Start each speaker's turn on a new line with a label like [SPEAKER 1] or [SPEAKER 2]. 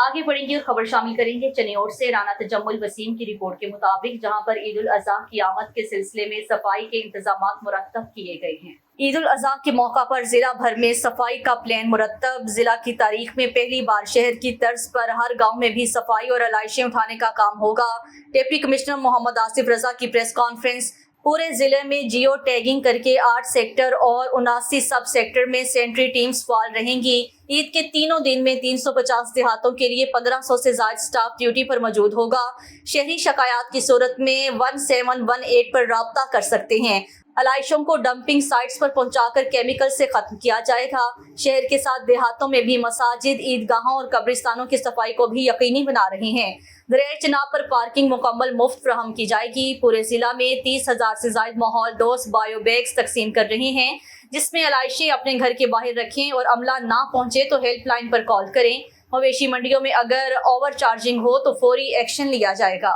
[SPEAKER 1] आगे बढ़ेंगे और खबर शामिल करेंगे चनियोट से। राना तजम्मुल वसीम की रिपोर्ट के मुताबिक जहां पर ईद उल अजहा की आमद के सिलसिले में सफाई के इंतजाम मुरत्तब किए गए हैं। ईद उल अजहा के मौका पर जिला भर में सफाई का प्लान मुरत्तब। जिला की तारीख में पहली बार शहर की तर्ज पर हर गांव में भी सफाई और आलाइशें उठाने का काम होगा। डिप्टी कमिश्नर मोहम्मद आसिफ रजा की प्रेस कॉन्फ्रेंस। पूरे जिले में जियो टैगिंग करके 8 सेक्टर और 79 सब सेक्टर में सेंट्री टीम्स फाल रहेंगी। ईद के तीनों दिन में 350 देहातों के लिए 1500 से ज्यादा स्टाफ ड्यूटी पर मौजूद होगा। शहरी शिकायत की सूरत में 1718 पर राब्ता कर सकते हैं। आलाइशों को डंपिंग साइट्स पर पहुंचाकर केमिकल से खत्म किया जाएगा। शहर के साथ देहातों में भी मसाजिद, ईदगाहों और कब्रिस्तानों की सफाई को भी यकीनी बना रहे हैं। दरिया चनाब पर पार्किंग मुकम्मल मुफ्त फराहम की जाएगी। पूरे जिला में 30,000 से ज्यादा माहौल दोस्त बायो बैग्स तकसीम कर रहे हैं, जिसमें आलाइशें अपने घर के बाहर रखें और अमला ना पहुंचे तो हेल्पलाइन पर कॉल करें। मवेशी मंडियों में अगर ओवर चार्जिंग हो तो फौरी एक्शन लिया जाएगा।